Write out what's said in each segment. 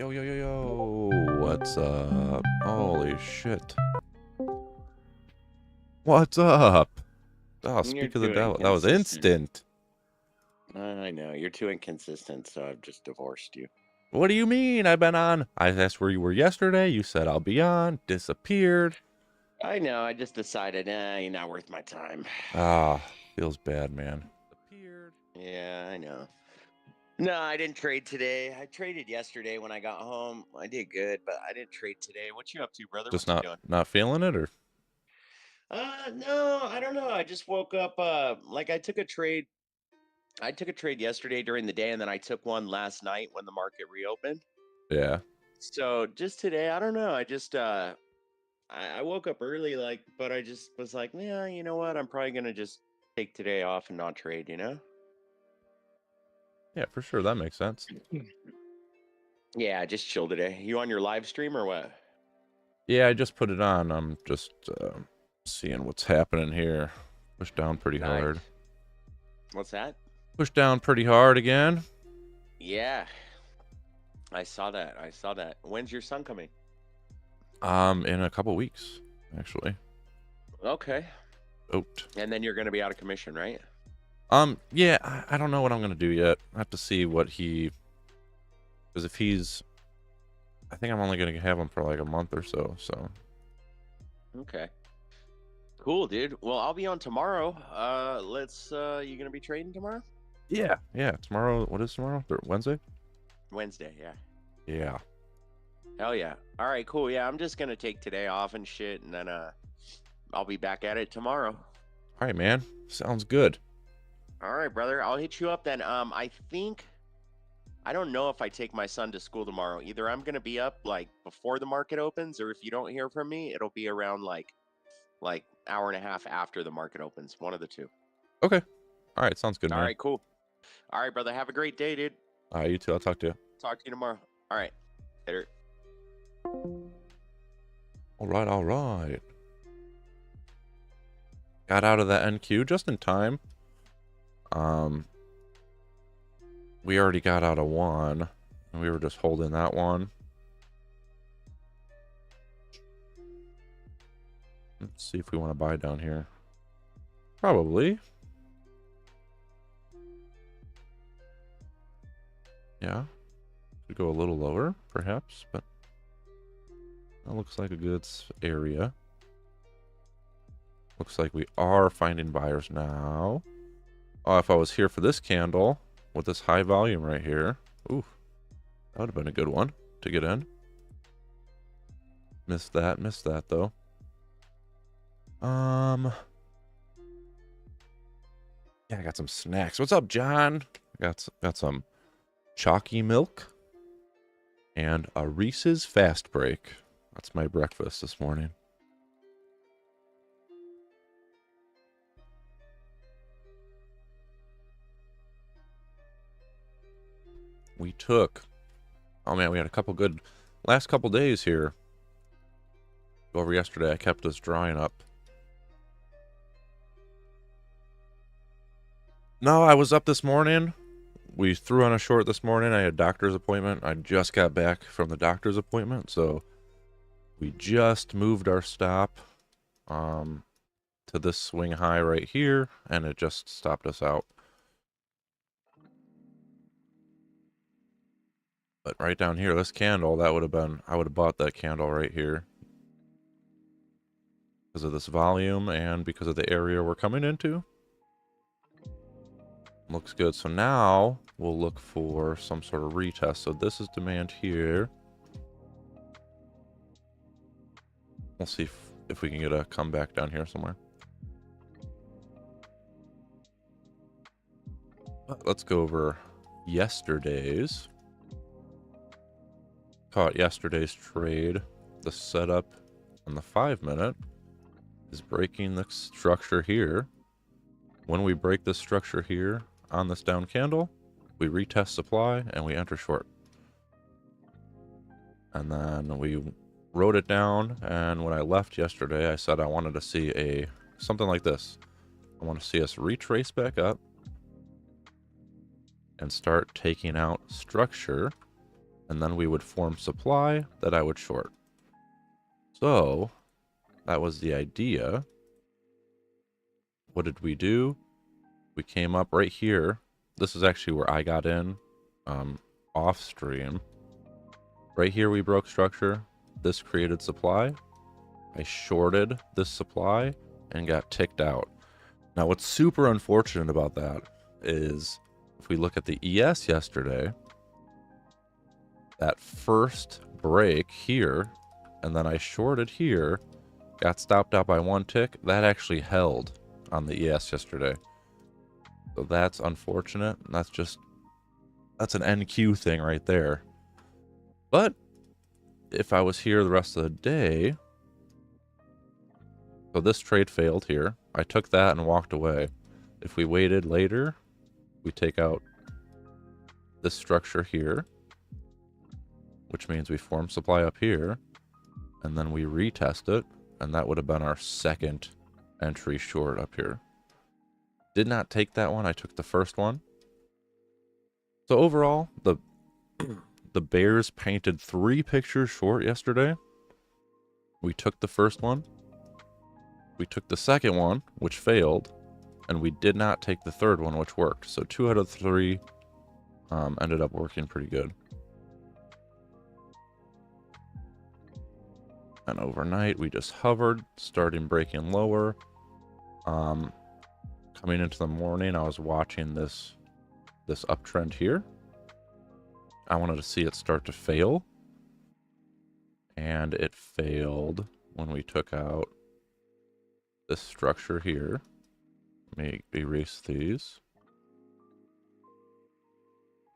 Yo, yo, yo, yo. What's up? Holy shit. What's up? Oh, You're speak of the too devil. That was inconsistent. instant. I know, you're too inconsistent, so I've just divorced you. What do you mean? I've been on. I asked where you were yesterday. You said I'll be on. Disappeared. I know, I just decided, you're not worth my time. Ah, feels bad, man. Disappeared. Yeah, I know. No, I didn't trade today. I traded yesterday when I got home. I did good, but I didn't trade today. What you up to, brother? Just What you not doing? not feeling it, or No, I don't know. I just woke up, like I took a trade. I took a trade yesterday during the day, and then I took one last night when the market reopened. yeah. So just today, I don't know. I woke up early, but I just was like, yeah, you know what? I'm probably gonna just take today off and not trade, you know? Yeah, for sure. That makes sense. Yeah, just chill today. You on your live stream or what? Yeah, I just put it on. I'm just seeing what's happening here. Push down pretty Nice. hard. What's that? Push down pretty hard again. Yeah, I saw that. I saw that. When's your son coming? In a couple weeks, actually. Okay. Oat. And then you're gonna be out of commission, right? Yeah, I don't know what I'm gonna do yet. I have to see what because if he's, I think I'm only gonna have him for like a month or so. So Okay. Cool, dude. Well, I'll be on tomorrow. You gonna be trading tomorrow? yeah. Tomorrow, what is tomorrow? Wednesday? Wednesday, yeah. Yeah. Hell yeah. All right, cool. Yeah, I'm just gonna take today off and shit, and then I'll be back at it tomorrow. All right, man. Sounds good. All right, brother. I'll hit you up then. I don't know if I take my son to school tomorrow. Either I'm gonna be up like before the market opens, or if you don't hear from me, it'll be around like hour and a half after the market opens. One of the two. Okay. All right, sounds good, All man. right, cool. All right, brother. Have a great day, dude. You too. I'll talk to you. Talk to you tomorrow. All right. Later. All right, all right. Got out of that NQ just in time. We already got out of one, and we were just holding that one. Let's see if we want to buy down here. Probably. Yeah. Could go a little lower, perhaps, but that looks like a good area. Looks like we are finding buyers now. Oh, if I was here for this candle with this high volume right here, ooh, that would have been a good one to get in. Missed that though. Yeah, I got some snacks. What's up, John? Got some chalky milk and a Reese's Fast Break. That's my breakfast this morning. We took, oh man, we had a couple good last couple days here. Over yesterday, I kept us drying up. No, I was up this morning. We threw on a short this morning. I had a doctor's appointment. I just got back from the doctor's appointment, so we just moved our stop to this swing high right here, and it just stopped us out. But right down here, this candle, that would have been, I would have bought that candle right here because of this volume and because of the area we're coming into. Looks good. So now we'll look for some sort of retest. So this is demand here. We'll see if we can get a comeback down here somewhere. But let's go over yesterday's. Caught yesterday's trade. The setup on the 5-minute is breaking the structure here. When we break this structure here on this down candle, we retest supply and we enter short. And then we wrote it down, and when I left yesterday, I said I wanted to see something like this. I want to see us retrace back up and start taking out structure, and then we would form supply that I would short. So that was the idea. What did we do? We came up right here. This is actually where I got in off stream. Right here we broke structure. This created supply. I shorted this supply and got ticked out. Now what's super unfortunate about that is if we look at the ES yesterday, that first break here, and then I shorted here, got stopped out by one tick. That actually held on the ES yesterday. So that's unfortunate. That's an NQ thing right there. But if I was here the rest of the day, so this trade failed here. I took that and walked away. If we waited later, we take out this structure here, which means we form supply up here, and then we retest it, and that would have been our second entry short up here. Did not take that one. I took the first one. So overall, the bears painted 3 pictures short yesterday. We took the first one. We took the second one, which failed, and we did not take the third one, which worked. So 2 out of 3 ended up working pretty good. And overnight, we just hovered, starting breaking lower. Coming into the morning, I was watching this uptrend here. I wanted to see it start to fail, and it failed when we took out this structure here. Let me erase these.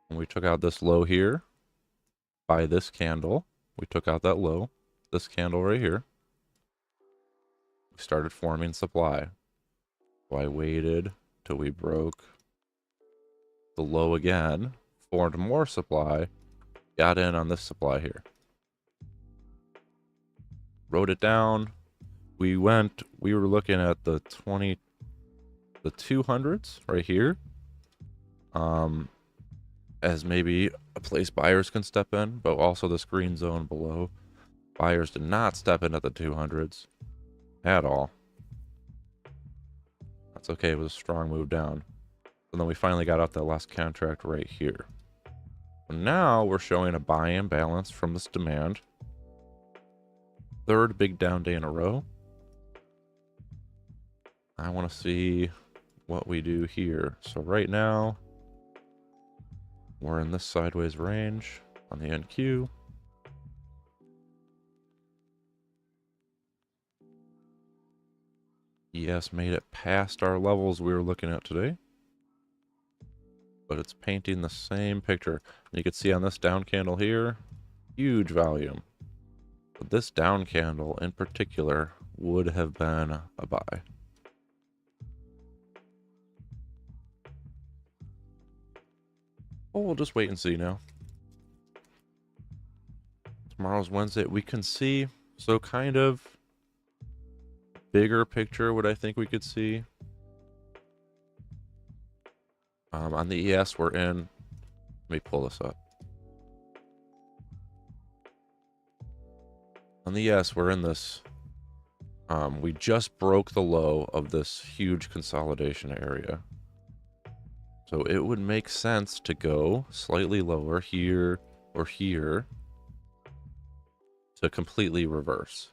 When we took out this low here by this candle, we took out that low, this candle right here. We started forming supply. So I waited till we broke the low again, formed more supply, got in on this supply here. Wrote it down. We were looking at the 200s right here. As maybe a place buyers can step in, but also this green zone below. Buyers did not step in at the 200s at all. That's okay, it was a strong move down. And then we finally got out that last contract right here. Now we're showing a buy imbalance from this demand. Third big down day in a row. I want to see what we do here. So right now, we're in this sideways range on the NQ. ES made it past our levels we were looking at today, but it's painting the same picture. You can see on this down candle here, huge volume. But this down candle in particular would have been a buy. Oh, we'll just wait and see now. Tomorrow's Wednesday. We can see, so kind of bigger picture what I think we could see. On the ES we're in, let me pull this up. On the ES we're in this, we just broke the low of this huge consolidation area. So it would make sense to go slightly lower here or here to completely reverse.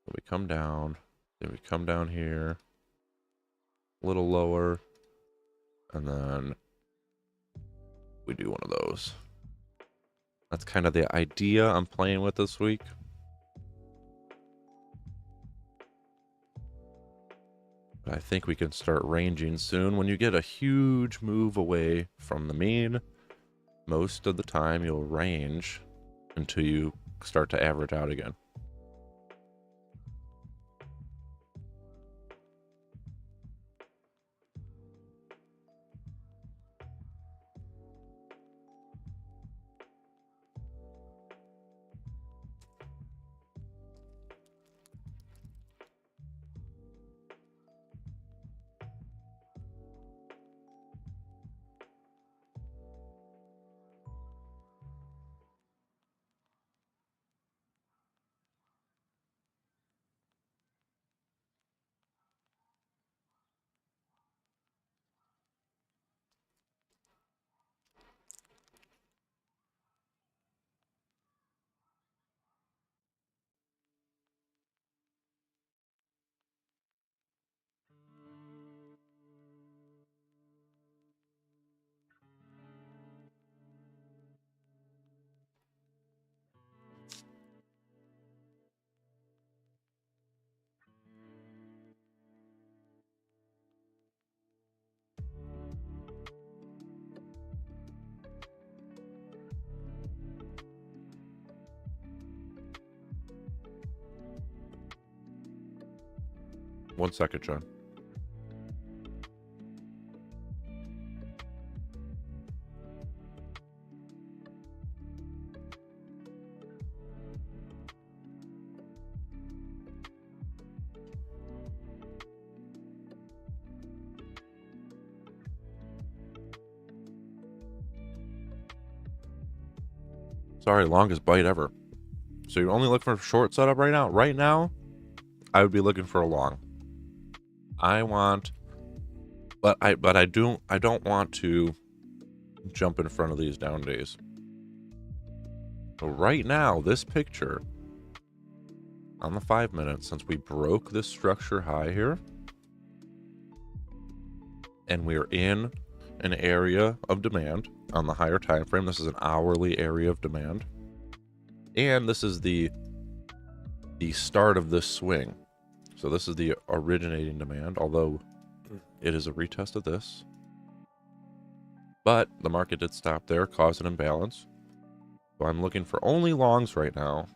So we come down, then we come down here, a little lower, and then we do one of those. That's kind of the idea I'm playing with this week. But I think we can start ranging soon. When you get a huge move away from the mean, most of the time you'll range until you start to average out again. 1 second, John. Sorry, longest bite ever. So you're only looking for a short setup right now? Right now, I would be looking for a long. I want, but I don't want to jump in front of these down days. So right now, this picture on the 5 minutes, since we broke this structure high here, and we're in an area of demand on the higher time frame. This is an hourly area of demand, and this is the start of this swing. So this is the originating demand, although it is a retest of this. But the market did stop there, cause an imbalance. So I'm looking for only longs right now.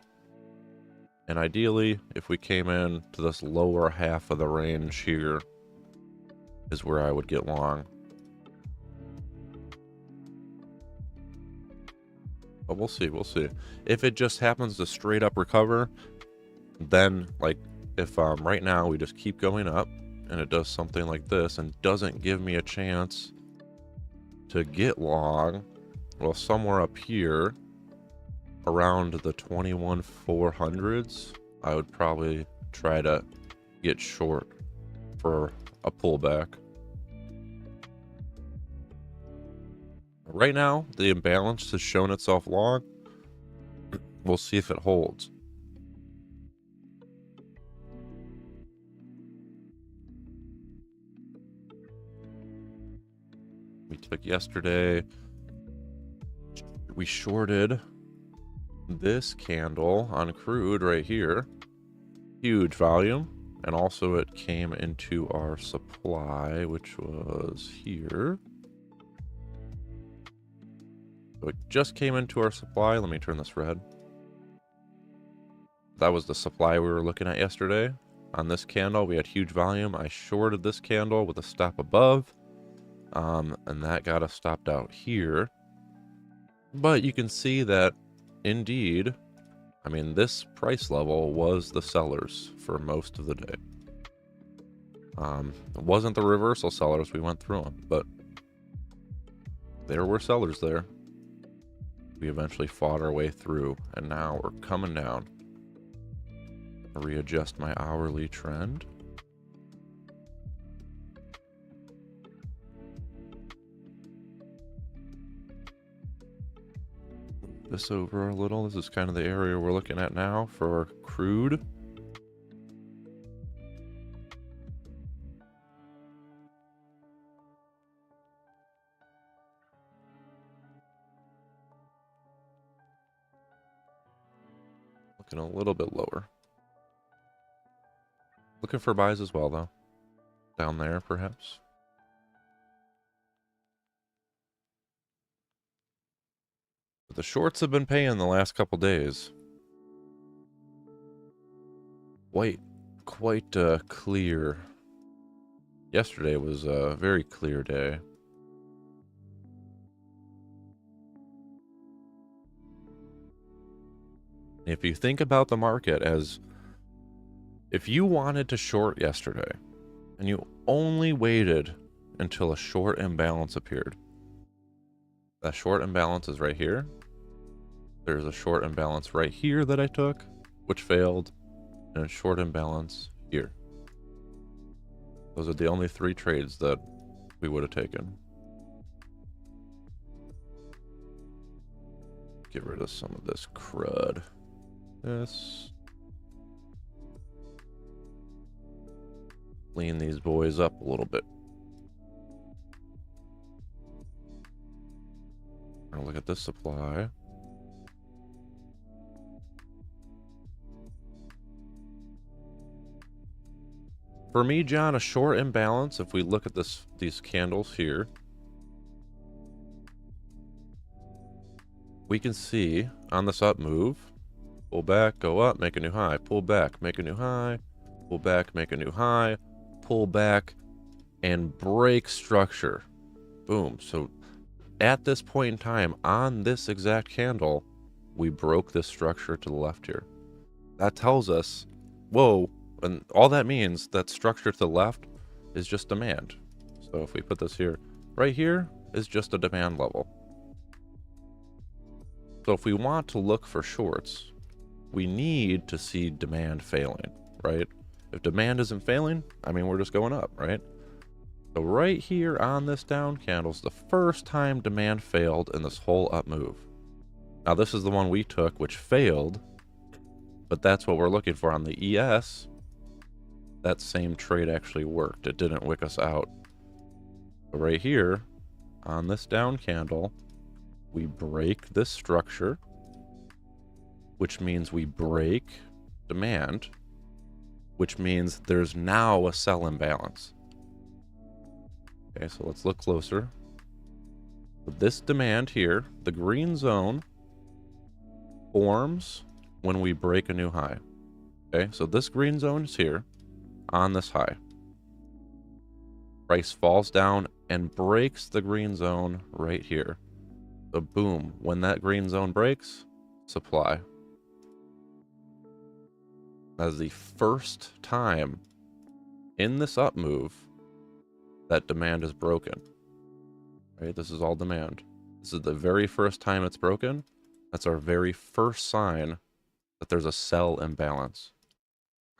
And ideally, if we came in to this lower half of the range here, is where I would get long. But we'll see, we'll see. If it just happens to straight up recover, then like if right now we just keep going up and it does something like this and doesn't give me a chance to get long, well, somewhere up here around the 21,400s, I would probably try to get short for a pullback. Right now, the imbalance has shown itself long. We'll see if it holds. We took yesterday, we shorted this candle on crude right here. Huge volume. And also it came into our supply, which was here. So it just came into our supply. Let me turn this red. That was the supply we were looking at yesterday. On this candle, we had huge volume. I shorted this candle with a stop above. And that got us stopped out here. But you can see that, indeed, I mean, this price level was the sellers for most of the day. It wasn't the reversal sellers. We went through them, but there were sellers there. We eventually fought our way through, and now we're coming down. Readjust my hourly trend. This over a little. This is kind of the area we're looking at now for crude. Looking a little bit lower. Looking for buys as well, though. Down there, perhaps. But the shorts have been paying the last couple days. Quite clear. Yesterday was a very clear day. If you think about the market as if you wanted to short yesterday and you only waited until a short imbalance appeared, that short imbalance is right here. There's a short imbalance right here that I took, which failed, and a short imbalance here. Those are the only 3 trades that we would have taken. Get rid of some of this crud. This. Clean these boys up a little bit. Now look at this supply. For me, John, a short imbalance, if we look at these candles here, we can see on this up move, pull back, go up, make a new high, pull back, make a new high, pull back, make a new high, pull back and break structure. Boom. So at this point in time, on this exact candle, we broke this structure to the left here. That tells us, whoa, and all that means, that structure to the left is just demand. So if we put this here, right here is just a demand level. So if we want to look for shorts, we need to see demand failing, right? If demand isn't failing, I mean, we're just going up, right? So right here on this down candle is the first time demand failed in this whole up move. Now this is the one we took, which failed, but that's what we're looking for on the ES. That same trade actually worked. It didn't wick us out. But right here on this down candle, we break this structure, which means we break demand, which means there's now a sell imbalance. Okay, so let's look closer. This demand here, the green zone, forms when we break a new high. Okay, so this green zone is here on this high. Price falls down and breaks the green zone right here. So boom, when that green zone breaks, supply. That is the first time in this up move that demand is broken. Right? This is all demand. This is the very first time it's broken. That's our very first sign that there's a sell imbalance.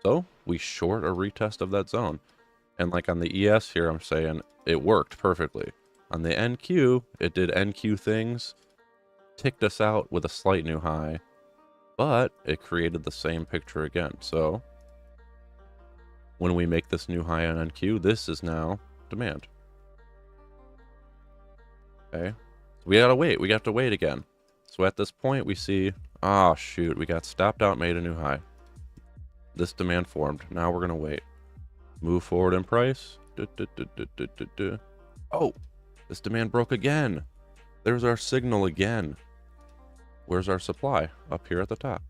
So we short a retest of that zone. And like on the ES here, I'm saying it worked perfectly. On the NQ, it did NQ things, ticked us out with a slight new high, but it created the same picture again. So when we make this new high on NQ, this is now demand. Okay, we gotta wait. We have to wait again. So at this point, we see, oh shoot, we got stopped out, made a new high. This demand formed. Now we're gonna wait. Move forward in price. Oh, this demand broke again. There's our signal again. Where's our supply? Up here at the top.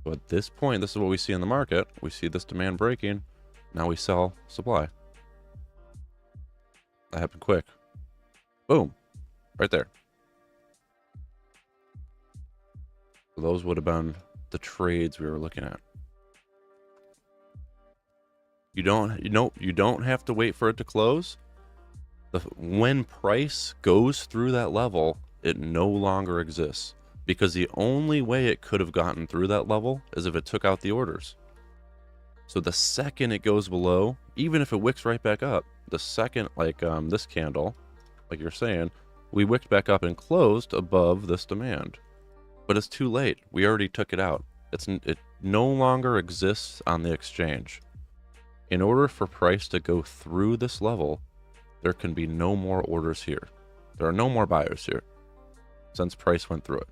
So at this point, this is what we see in the market. We see this demand breaking. Now we sell supply. That happened quick. Boom. Right there. So those would have been the trades we were looking at. You don't have to wait for it to close. When price goes through that level, it no longer exists, because the only way it could have gotten through that level is if it took out the orders. So the second it goes below, even if it wicks right back up, the second, like this candle, like you're saying, we wicked back up and closed above this demand. But it's too late. We already took it out. It no longer exists on the exchange. In order for price to go through this level, there can be no more orders here. There are no more buyers here, since price went through it.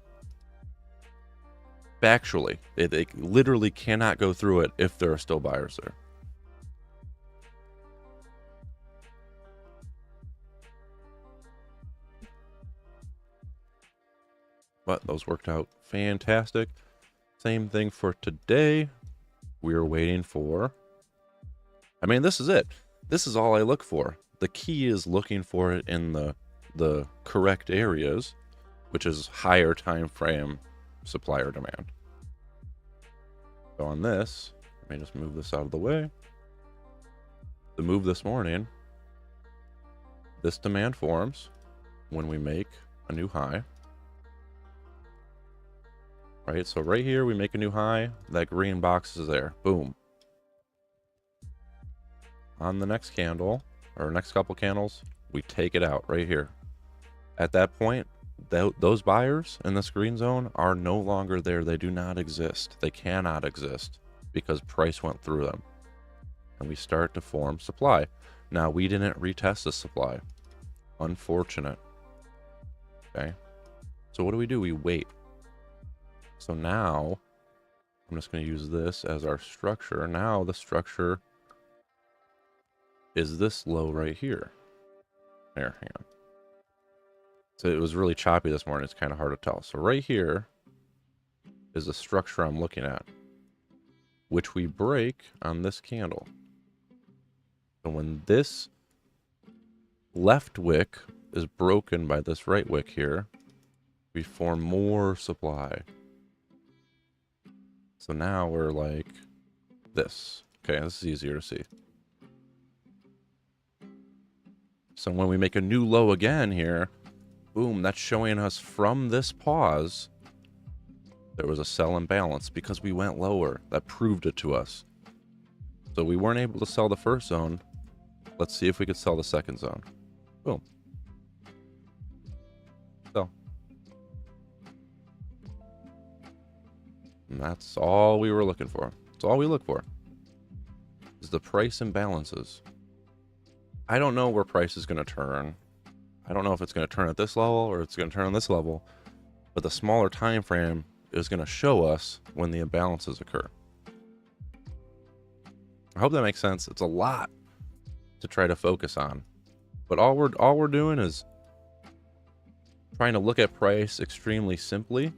Factually, they literally cannot go through it if there are still buyers there. But those worked out fantastic. Same thing for today. We're waiting for... I mean, this is it. This is all I look for. The key is looking for it in the correct areas, which is higher time frame supplier demand. So on this, let me just move this out of the way. The move this morning, this demand forms when we make a new high. Right, so right here we make a new high. That green box is there. Boom. On the next candle, or next couple candles, we take it out right here. At that point, those buyers in this green zone are no longer there. They do not exist. They cannot exist because price went through them. And we start to form supply. Now, we didn't retest the supply. Unfortunate. Okay. So what do? We wait. So now, I'm just going to use this as our structure. Now the structure is this low right here. There, hang on. So it was really choppy this morning. It's kind of hard to tell. So right here is the structure I'm looking at. which we break on this candle. So when this left wick is broken by this right wick here, we form more supply. So now we're like this. Okay, this is easier to see. So when we make a new low again here, boom, that's showing us from this pause, there was a sell imbalance because we went lower. That proved it to us. So we weren't able to sell the first zone. Let's see if we could sell the second zone. Boom. Sell. And that's all we were looking for. That's all we look for. Is the price imbalances. I don't know where price is going to turn. I don't know if it's going to turn at this level or it's going to turn on this level. But the smaller time frame is going to show us when the imbalances occur. I hope that makes sense. It's a lot to try to focus on, but all we're doing is trying to look at price extremely simply,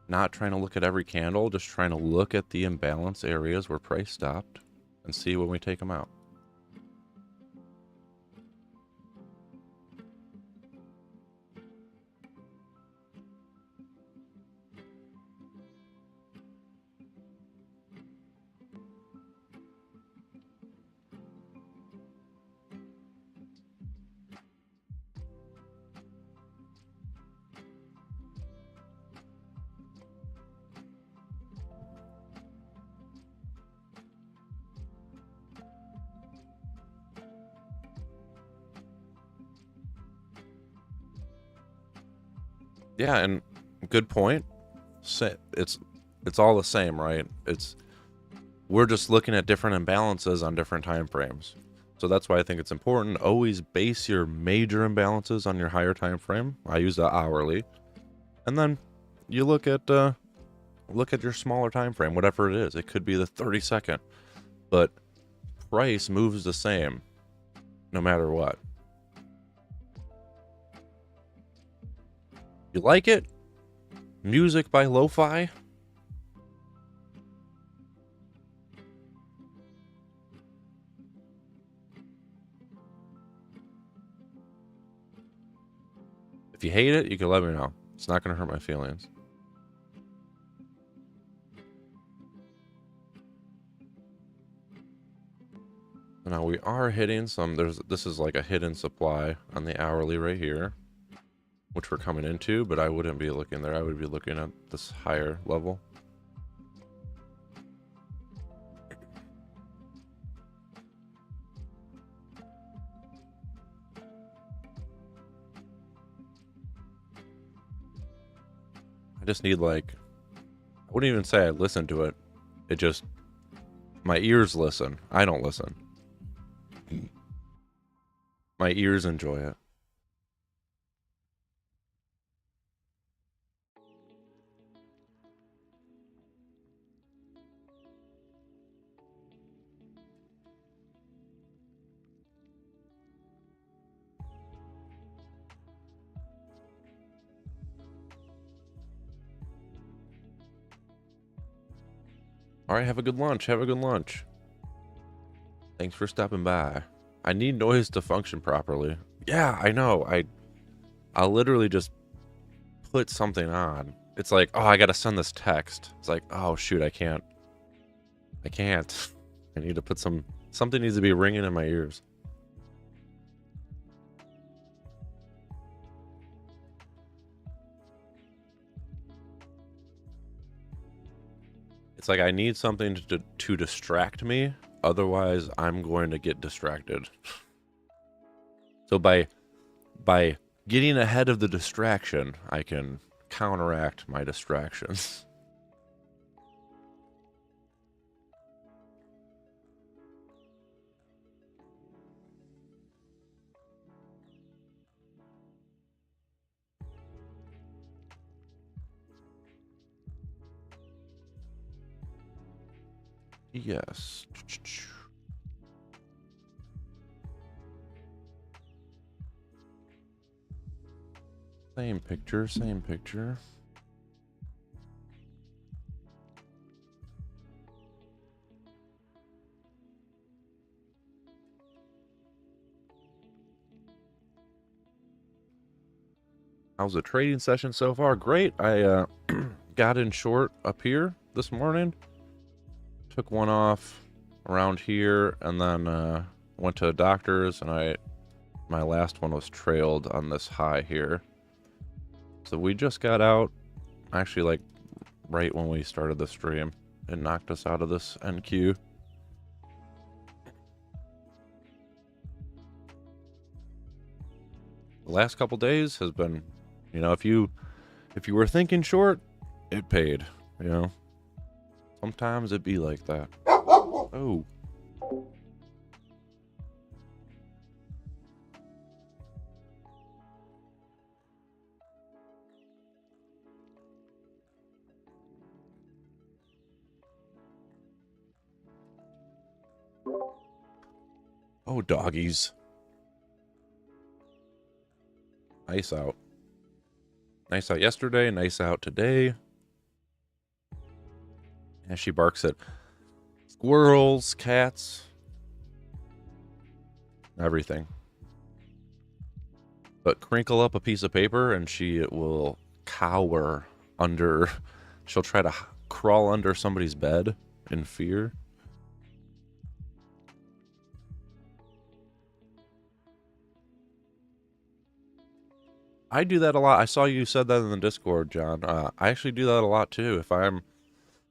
not trying to look at every candle, just trying to look at the imbalance areas where price stopped and see when we take them out. Yeah, and good point. It's all the same, right? We're just looking at different imbalances on different time frames. So that's why I think it's important. Always base your major imbalances on your higher time frame. I use the hourly, and then you look at your smaller time frame, whatever it is. It could be the 30-second, but price moves the same no matter what. You like it? Music by Lo-Fi? If you hate it, you can let me know. It's not going to hurt my feelings. Now we are hitting some, this is like a hidden supply on the hourly right here, which we're coming into, but I wouldn't be looking there. I would be looking at this higher level. I just need I wouldn't even say I listen to it. It just, my ears listen. I don't listen. My ears enjoy it. All right, have a good lunch. Have a good lunch. Thanks for stopping by. I need noise to function properly. Yeah, I know. I'll literally just put something on. It's like, oh, I gotta send this text. It's like, oh shoot, I can't. I need to put something needs to be ringing in my ears. It's like I need something to distract me. Otherwise, I'm going to get distracted. So by getting ahead of the distraction, I can counteract my distractions. Yes. Same picture, same picture. How's the trading session so far? Great. I got in short up here this morning. Took one off around here, and then went to a doctor's, and my last one was trailed on this high here. So we just got out, actually, like right when we started the stream. It knocked us out of this NQ. The last couple days has been, if you were thinking short, it paid, Sometimes it'd be like that. Oh. Oh, doggies. Nice out. Nice out yesterday, nice out today. And she barks at squirrels, cats, everything. But crinkle up a piece of paper and she will cower under. She'll try to crawl under somebody's bed in fear. I do that a lot. I saw you said that in the Discord, John. I actually do that a lot too.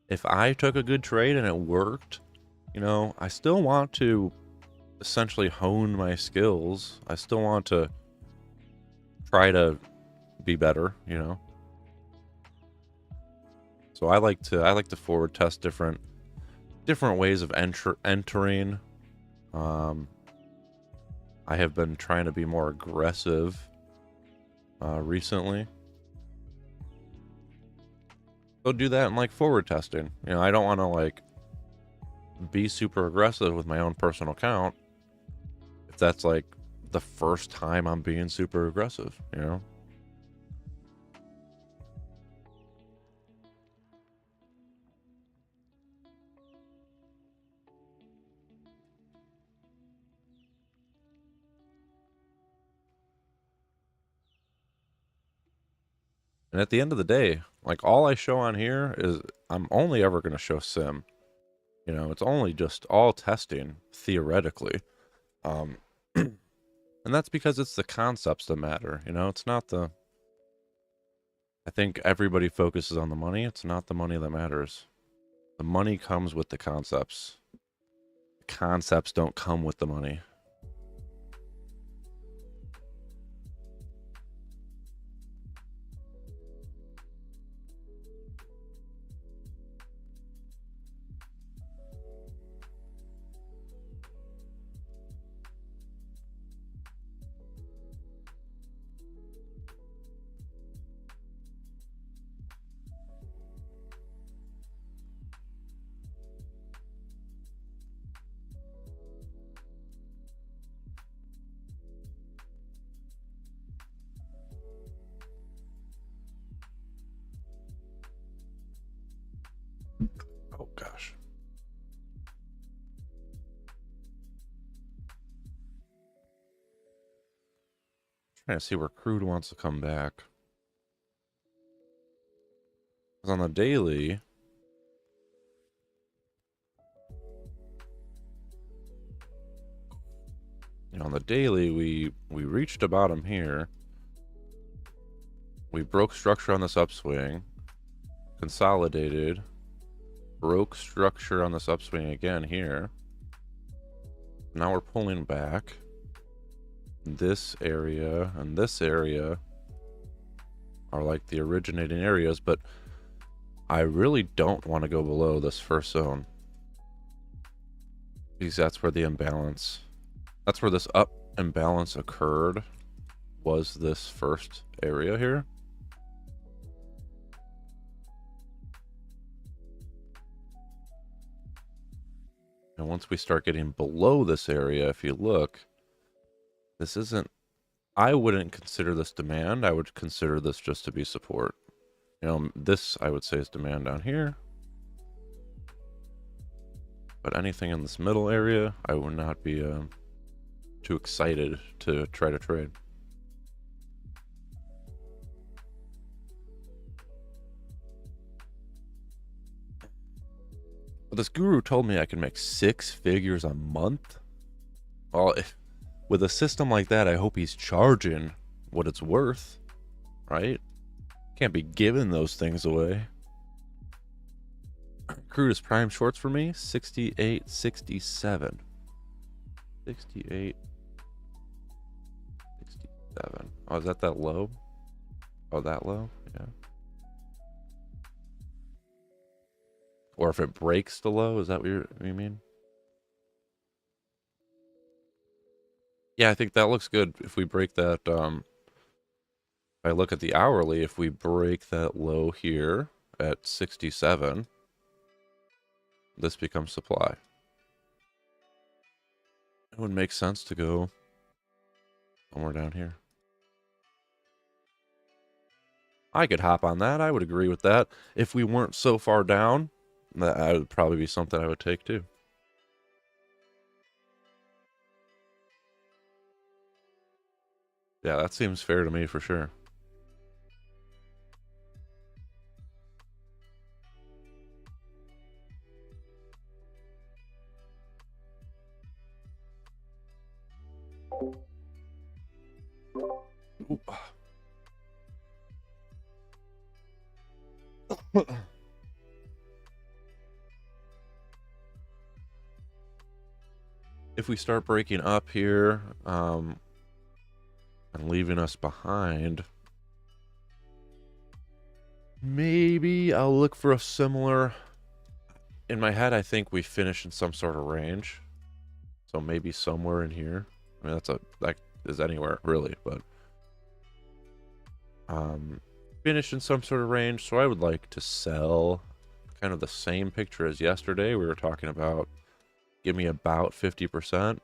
If I took a good trade and it worked, I still want to essentially hone my skills. I still want to try to be better, So I like to forward test different ways of entering. I have been trying to be more aggressive recently. So do that in like forward testing. I don't want to be super aggressive with my own personal account if that's like the first time I'm being super aggressive, And at the end of the day, all I show on here is I'm only ever going to show sim. It's only just all testing theoretically. And that's because it's the concepts that matter, it's not the. I think everybody focuses on the money. It's not the money that matters. The money comes with the concepts. The concepts don't come with the money. Oh gosh. Trying to see where crude wants to come back. Because on the daily, we reached a bottom here. We broke structure on this upswing, consolidated, broke structure on this upswing again here. Now we're pulling back. This area and this area are like the originating areas, but I really don't want to go below this first zone, because that's where the imbalance, that's where this up imbalance occurred, was this first area here. And once we start getting below this area, if you look, this isn't, I wouldn't consider this demand. I would consider this just to be support. This I would say is demand down here. But anything in this middle area, I would not be too excited to try to trade. this guru told me I can make 6 figures a month. Well, with a system like that, I hope he's charging what it's worth, right? Can't be giving those things away. Crude is prime shorts for me, 68, 67. 68, 67. Oh, is that low? Oh, that low? Yeah. Or if it breaks the low, is that what you mean? Yeah, I think that looks good. If we break that, if I look at the hourly, if we break that low here at 67, this becomes supply. It would make sense to go somewhere down here. I could hop on that. I would agree with that. If we weren't so far down, that would probably be something I would take too. Yeah, that seems fair to me for sure. If we start breaking up here and leaving us behind, maybe I'll look for a similar. In my head, I think we finish in some sort of range, so maybe somewhere in here. I mean, that is anywhere really, but finish in some sort of range. So I would like to sell kind of the same picture as yesterday. We were talking about give me about 50%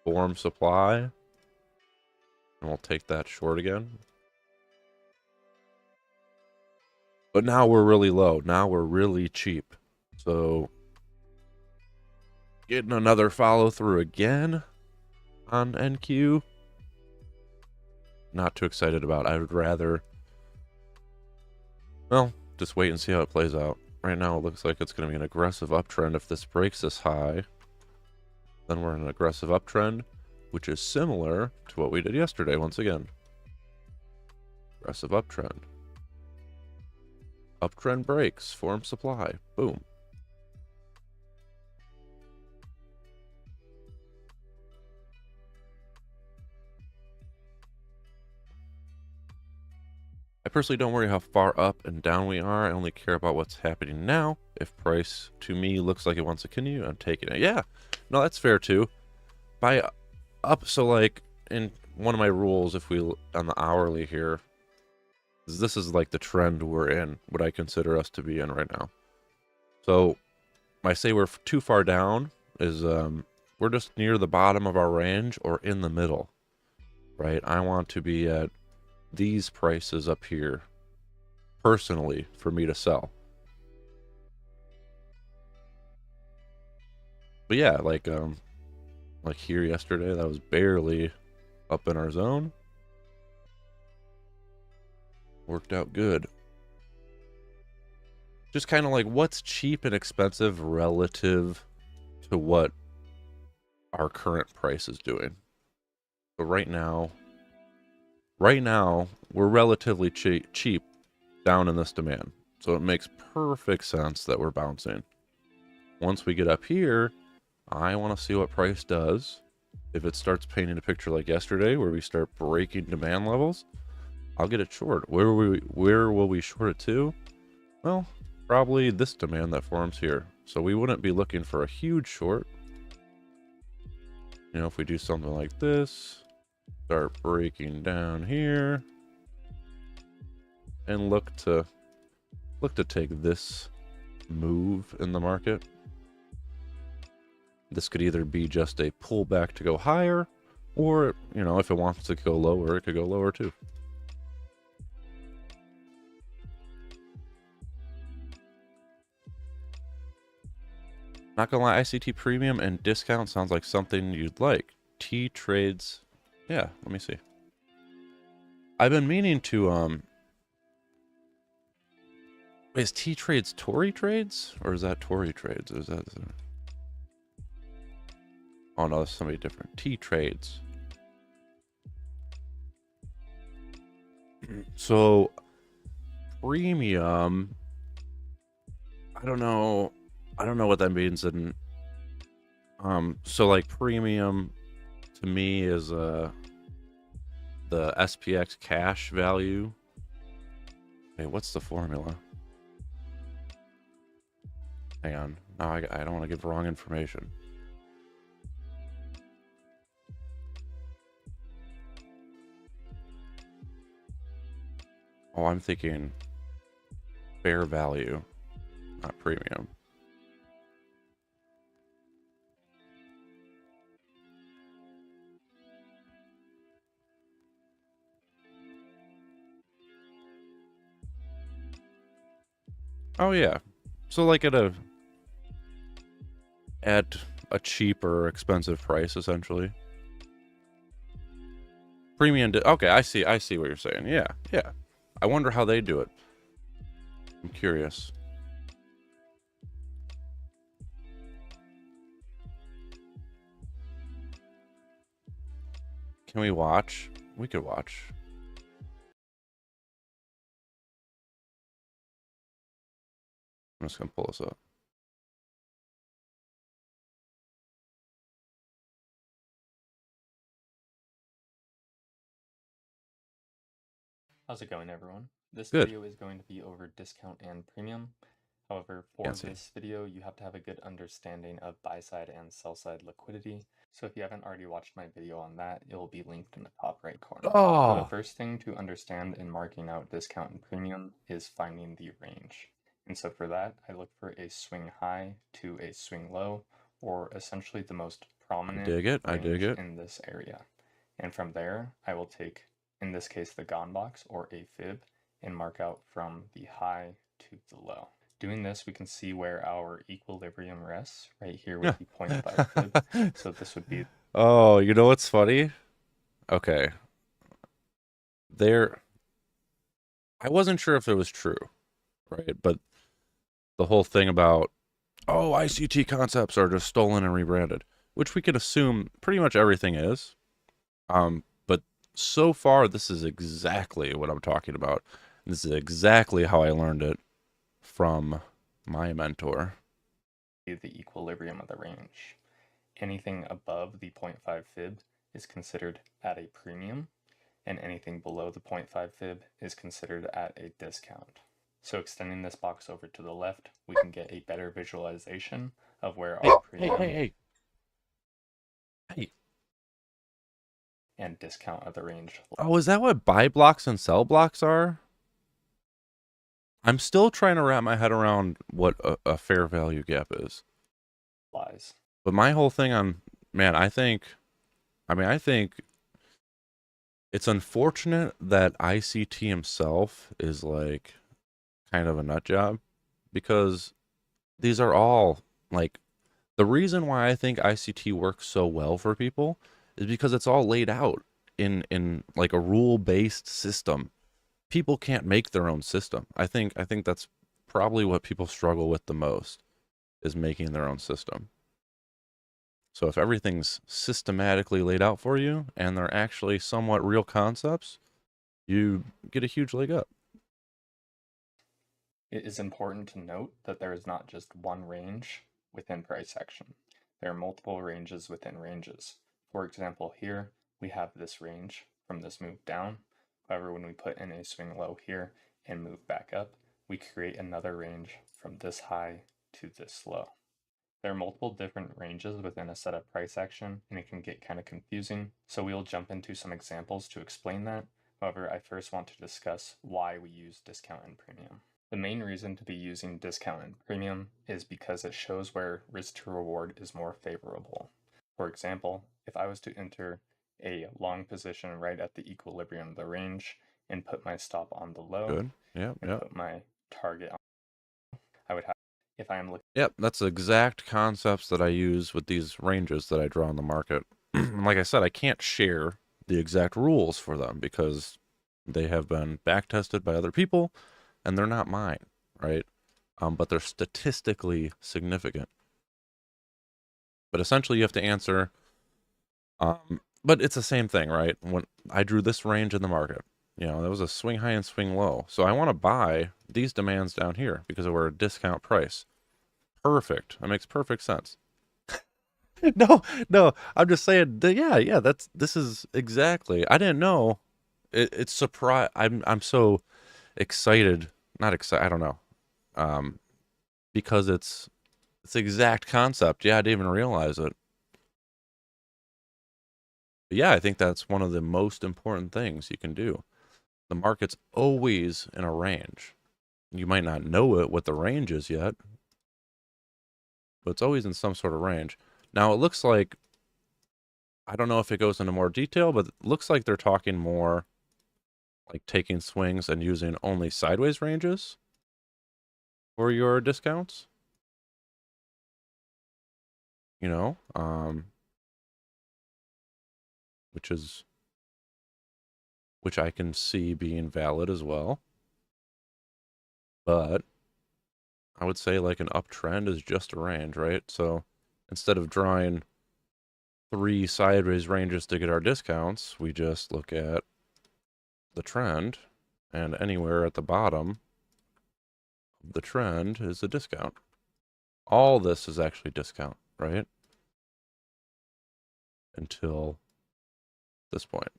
form supply, and we'll take that short again. But now we're really low. Now we're really cheap. So getting another follow through again on NQ, not too excited about. I would rather, well, just wait and see how it plays out. Right now it looks like it's going to be an aggressive uptrend. If this breaks this high, then we're in an aggressive uptrend, which is similar to what we did yesterday once again. Aggressive uptrend. Uptrend breaks, form supply, boom. I personally don't worry how far up and down we are. I only care about what's happening now. If price, to me, looks like it wants to continue, I'm taking it. Yeah, no, that's fair too. Buy up, so like, in one of my rules, if we, on the hourly here, this is like the trend we're in, what I consider us to be in right now. So, I say we're too far down is, we're just near the bottom of our range or in the middle, right? I want to be at these prices up here personally for me to sell. But yeah, like here yesterday, that was barely up in our zone. Worked out good. Just kind of like what's cheap and expensive relative to what our current price is doing. So right now we're relatively cheap down in this demand. So it makes perfect sense that we're bouncing. Once we get up here, I want to see what price does. If it starts painting a picture like yesterday where we start breaking demand levels, I'll get it short. Where will we short it to? Well, probably this demand that forms here. So we wouldn't be looking for a huge short. You know, if we do something like this, start breaking down here, and look to take this move in the market. This could either be just a pullback to go higher, or, you know, if it wants to go lower, it could go lower too. Not gonna lie, ICT premium and discount sounds like something you'd like. T trades, yeah, let me see. I've been meaning to Is T trades Tory trades, or is that Tory trades? Is that? Oh no, that's somebody different. T trades. So premium. I don't know. I don't know what that means. And so like premium to me is the SPX cash value. Hey, what's the formula? Hang on. No, I don't want to give wrong information. Oh, I'm thinking fair value, not premium. Oh yeah. So like at a cheap or expensive price, essentially. Premium. Okay, I see. I see what you're saying. Yeah, yeah. I wonder how they do it. I'm curious. Can we watch? We could watch. I'm just gonna pull this up. How's it going, everyone? This Good. video is going to be over discount and premium. However, for Can't see. this video, you have to have a good understanding of buy-side and sell-side liquidity. So if you haven't already watched my video on that, it will be linked in the top right corner. So the Oh, first thing to understand in marking out discount and premium is finding the range. And so for that, I look for a swing high to a swing low, or essentially the most I prominent dig it. I dig range it. in this area. And from there, I will take, in this case, the gone box or a fib, and mark out from the high to the low. Doing this, we can see where our equilibrium rests right here with the 0.5 fib. So this would be. Oh, you know what's funny? Okay. There, I wasn't sure if it was true, right? But the whole thing about, oh, ICT concepts are just stolen and rebranded, which we can assume pretty much everything is. But so far, this is exactly what I'm talking about. This is exactly how I learned it from my mentor. The equilibrium of the range. Anything above the 0.5 fib is considered at a premium, and anything below the 0.5 fib is considered at a discount. So extending this box over to the left, we can get a better visualization of where our premium Hey. and discount of the range. Oh, is that what buy blocks and sell blocks are? I'm still trying to wrap my head around what a fair value gap is. Lies. But my whole thing on, man, I think it's unfortunate that ICT himself is like kind of a nut job, because these are all like, the reason why I think ICT works so well for people is because it's all laid out in like a rule-based system. People can't make their own system. I think that's probably what people struggle with the most, is making their own system. So if everything's systematically laid out for you and they're actually somewhat real concepts, you get a huge leg up. It is important to note that there is not just one range within price action. There are multiple ranges within ranges. For example, here we have this range from this move down. However, when we put in a swing low here and move back up, we create another range from this high to this low. There are multiple different ranges within a set of price action, and it can get kind of confusing. So we'll jump into some examples to explain that. However, I first want to discuss why we use discount and premium. The main reason to be using discount and premium is because it shows where risk to reward is more favorable. For example, if I was to enter a long position right at the equilibrium of the range and put my stop on the low Good. Yep. and put my target on, I would have, if I am looking. Yep. That's the exact concepts that I use with these ranges that I draw in the market. Like I said, I can't share the exact rules for them because they have been back tested by other people and they're not mine. right? But they're statistically significant. But essentially, you have to answer. But it's the same thing, right? When I drew this range in the market, there was a swing high and swing low. So I want to buy these demands down here because we're a discount price. Perfect. That makes perfect sense. No, no, I'm just saying. Yeah. This is exactly. I didn't know. It's surprise. I'm so excited. Not excited. I don't know. Um, because it's the exact concept. Yeah, I didn't even realize it. But yeah, I think that's one of the most important things you can do. The market's always in a range. You might not know it what the range is yet, but it's always in some sort of range. Now it looks like, I don't know if it goes into more detail, but it looks like they're talking more like taking swings and using only sideways ranges for your discounts. You know, which I can see being valid as well. But I would say like an uptrend is just a range, right? So instead of drawing 3 sideways ranges to get our discounts, we just look at the trend, and anywhere at the bottom of the trend is a discount. All this is actually discount, right? Until this point.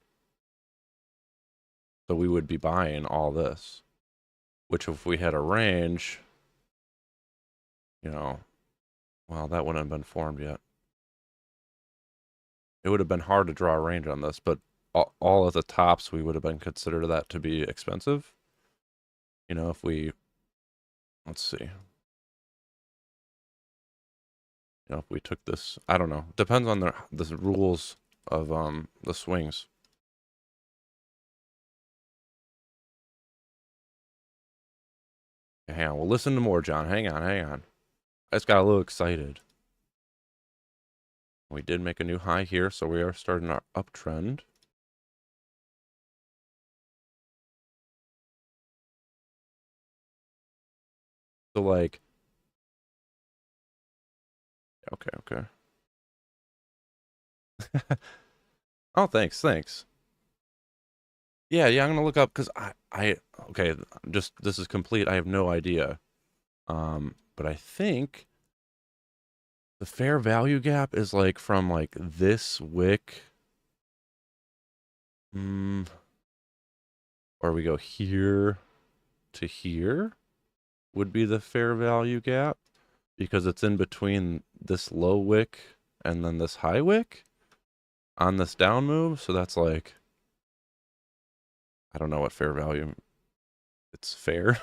So we would be buying all this, which if we had a range, well, that wouldn't have been formed yet. It would have been hard to draw a range on this, but all at the tops, we would have been considered that to be expensive. If we, let's see, if we took this, I don't know, depends on the rules of the swings. Hang on, we'll listen to more, John. Hang on. I just got a little excited. We did make a new high here, so we are starting our uptrend. So like, okay. Oh, thanks. Yeah, I'm gonna look up because okay, just this is complete. I have no idea. But I think the fair value gap is like from like this wick, or we go here to here would be the fair value gap because it's in between this low wick and then this high wick on this down move. So that's like, I don't know what fair value. It's fair.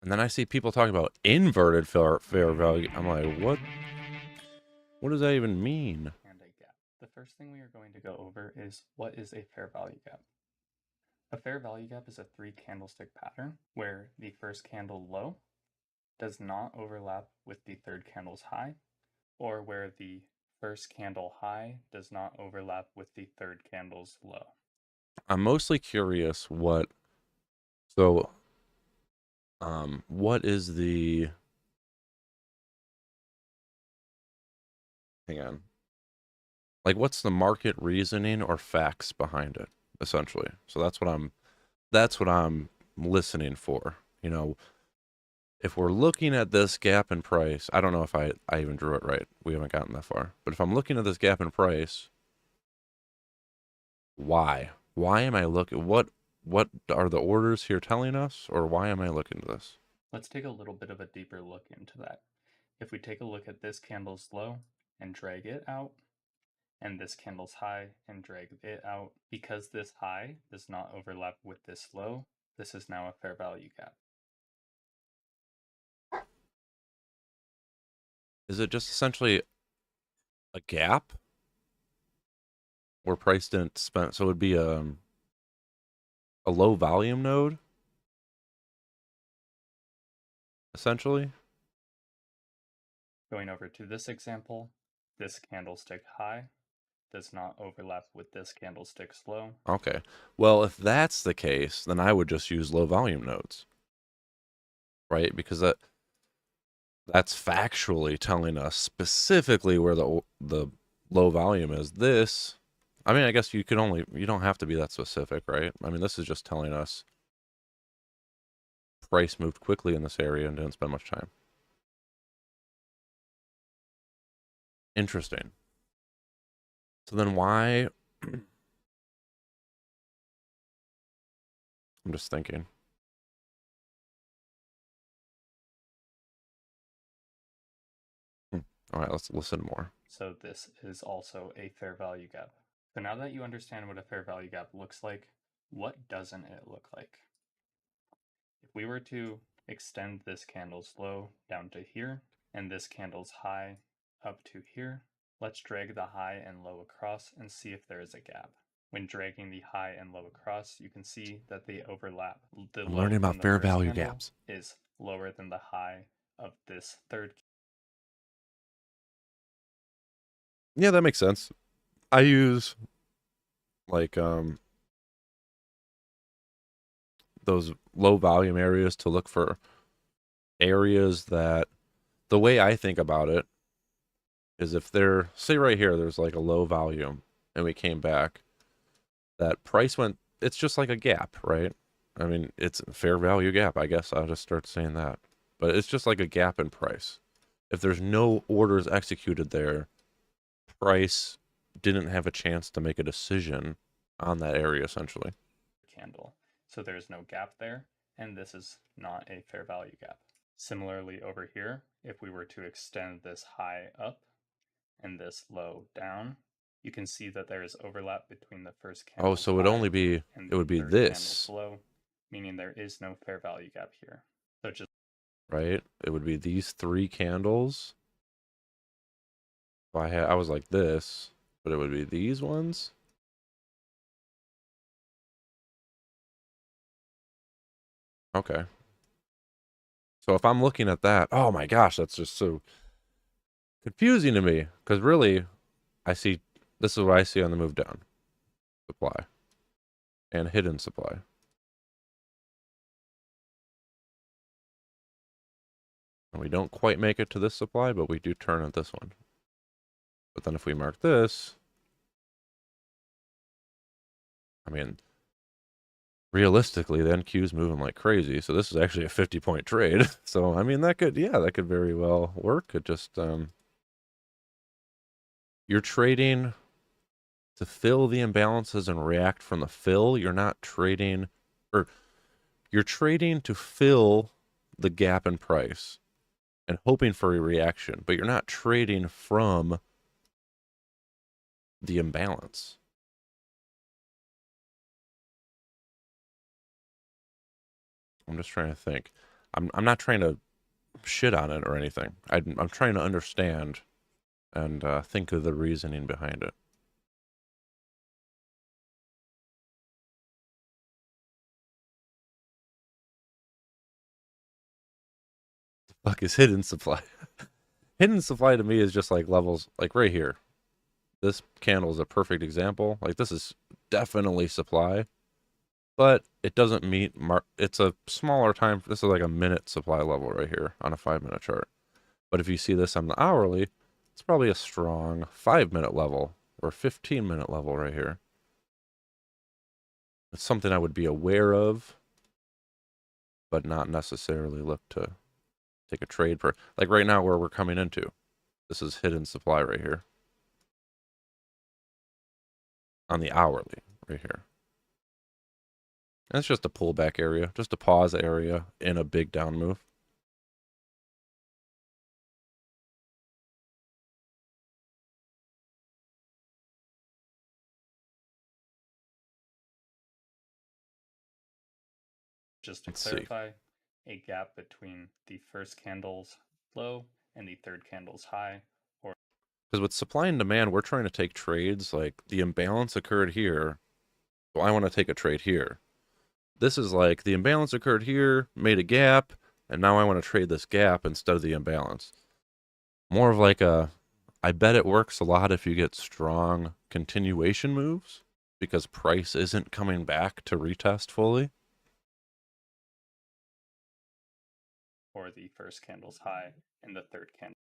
And then I see people talking about inverted fair value. I'm like, what? What does that even mean? And a gap. The first thing we are going to go over is what is a fair value gap. A fair value gap is a 3-candlestick pattern where the first candle low does not overlap with the third candle's high, or where the first candle high does not overlap with the third candle's low. I'm mostly curious what is the, hang on. Like what's the market reasoning or facts behind it, essentially. So that's what I'm listening for. If we're looking at this gap in price, I don't know if I even drew it right. We haven't gotten that far. But if I'm looking at this gap in price, why? Why am I looking? What are the orders here telling us, or why am I looking at this? Let's take a little bit of a deeper look into that. If we take a look at this candle's low and drag it out, and this candle's high and drag it out, because this high does not overlap with this low, this is now a fair value gap. Is it just essentially a gap where price didn't spend? So it would be a low volume node. essentially. Going over to this example, this candlestick high does not overlap with this candlestick's low. Okay. Well, if that's the case, then I would just use low volume nodes, right? Because that's factually telling us specifically where the low volume is. This, I mean, I guess you don't have to be that specific, right? I mean, this is just telling us price moved quickly in this area and didn't spend much time. Interesting. So then why? I'm just thinking. All right, let's listen more. So this is also a fair value gap. So now that you understand what a fair value gap looks like, what doesn't it look like? If we were to extend this candle's low down to here, and this candle's high up to here, let's drag the high and low across and see if there is a gap. When dragging the high and low across, you can see that they overlap. The I'm low learning from about the fair first value candle gaps. is lower than the high of this third. Yeah, that makes sense. I use like those low volume areas to look for areas that, the way I think about it is, if they're, say right here, there's like a low volume and we came back, that price went, it's just like a gap, right? I mean, it's a fair value gap. I guess I'll just start saying that. But it's just like a gap in price. If there's no orders executed there, price didn't have a chance to make a decision on that area, essentially. Candle. So there's no gap there, and this is not a fair value gap. Similarly over here, if we were to extend this high up and this low down, you can see that there is overlap between the first candle's Oh, so it would only be, and it would be third this, candle's low, meaning there is no fair value gap here. So just right? It would be these 3 candles. If I was like this, but it would be these ones. Okay. So if I'm looking at that, oh my gosh, that's just so confusing to me. Because really, this is what I see on the move down. Supply. And hidden supply. And we don't quite make it to this supply, but we do turn at this one. But then if we mark this, I mean, realistically, the NQ's moving like crazy. So this is actually a 50-point trade. So, I mean, that could very well work. It just, you're trading to fill the imbalances and react from the fill. You're not trading, or you're trading to fill the gap in price and hoping for a reaction, but you're not trading from the imbalance. I'm just trying to think. I'm not trying to shit on it or anything. I'm trying to understand and think of the reasoning behind it. The fuck is hidden supply? Hidden supply to me is just like levels, like right here. This candle is a perfect example. Like, this is definitely supply, but it doesn't meet it's a smaller time. This is like a minute supply level right here on a 5-minute chart. But if you see this on the hourly, it's probably a strong 5-minute level or 15-minute level right here. It's something I would be aware of, but not necessarily look to take a trade for. Like right now where we're coming into. This is hidden supply right here. On the hourly right here. And it's just a pullback area, just a pause area in a big down move. just to Let's see. clarify, a gap between the first candle's low and the third candle's high. Because with supply and demand, we're trying to take trades. Like, the imbalance occurred here, so I want to take a trade here. This is like the imbalance occurred here, made a gap, and now I want to trade this gap instead of the imbalance. More of like I bet it works a lot if you get strong continuation moves because price isn't coming back to retest fully. Or the first candle's high and the third candle.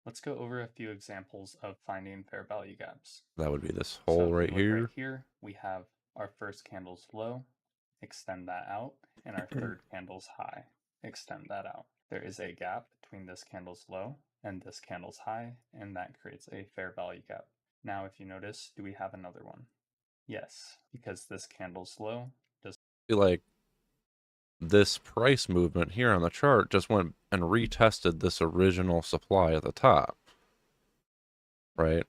Let's go over a few examples of finding fair value gaps. That would be this So hole if we right look here. right here, we have our first candle's low, extend that out, and our third candle's high, extend that out. There is a gap between this candle's low and this candle's high, and that creates a fair value gap. Now, if you notice, do we have another one? Yes, because this candle's low does Like this price movement here on the chart just went and retested this original supply at the top, right?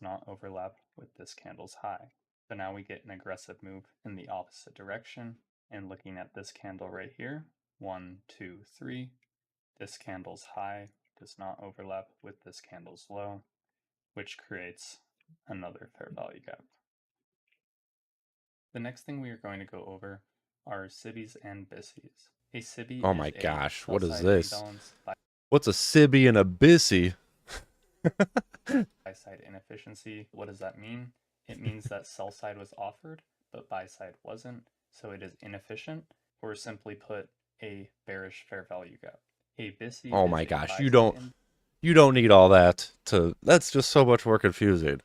not overlap with this candle's high. So now we get an aggressive move in the opposite direction. And looking at this candle right here, 1, 2, 3, this candle's high does not overlap with this candle's low, which creates another fair value gap. The next thing we are going to go over are SIBIs and BISIs. A SIBI Oh is my a gosh, what is sell-side this? imbalance by What's a SIBI and a BISI? buy-side inefficiency. What does that mean? It means that sell side was offered, but buy side wasn't, so it is inefficient, or simply put, a bearish fair value gap. A BISI Oh is my a gosh, buy-side you don't need all that to, that's just so much more confusing.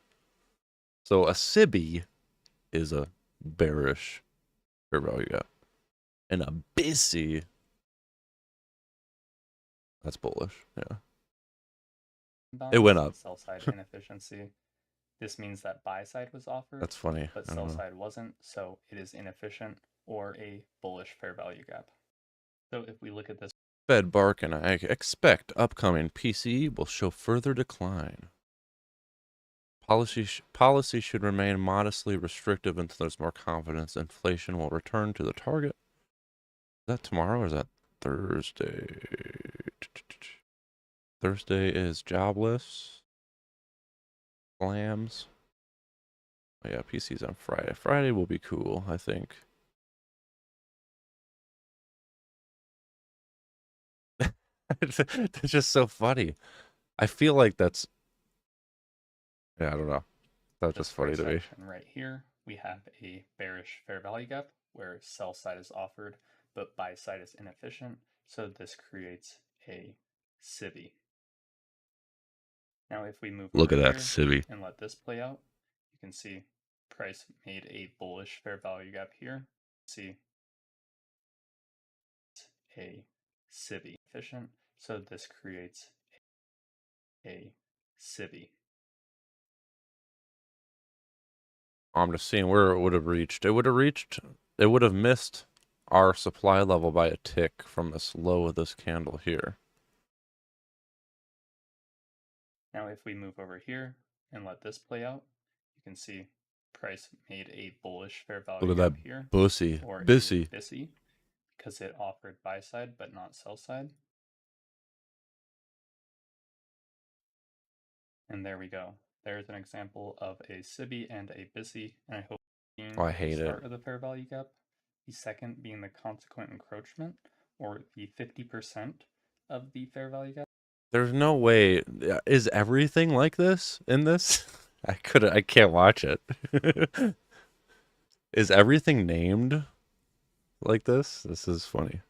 So a SIBI is a bearish fair value gap. And a BISI, that's bullish, yeah. imbalance It went and up. sell side inefficiency. This means that buy side was offered, That's funny. but I don't sell know. side wasn't, so it is inefficient or a bullish fair value gap. So if we look at this Fed bark, and I expect upcoming PCE will show further decline. Policy should remain modestly restrictive until there's more confidence inflation will return to the target. Is that tomorrow or is that Thursday? Thursday is jobless. Slams. Oh yeah, PC's on Friday. Friday will be cool, I think. That's just so funny. I feel like that's, yeah, I don't know. That's just funny to me. Right here, we have a bearish fair value gap where sell side is offered, but buy side is inefficient. So this creates a SIBI. Now, if we move Look over at that here SIBI. and let this play out, you can see price made a bullish fair value gap here. See a SIBI efficient. So this creates a SIBI. I'm just seeing where it would have reached. It would have missed our supply level by a tick from this low of this candle here. Now, if we move over here and let this play out, you can see price made a bullish fair value Look at gap that here, bussy, or a bissy. BISI, because it offered buy side but not sell side. And there we go. There's an example of a SIBI and a BISI, and I hope being Oh, I the hate it. start of the fair value gap, the second being the consequent encroachment, or the 50% of the fair value gap. There's no way. Is everything like this in this? I can't watch it. Is everything named like this? This is funny.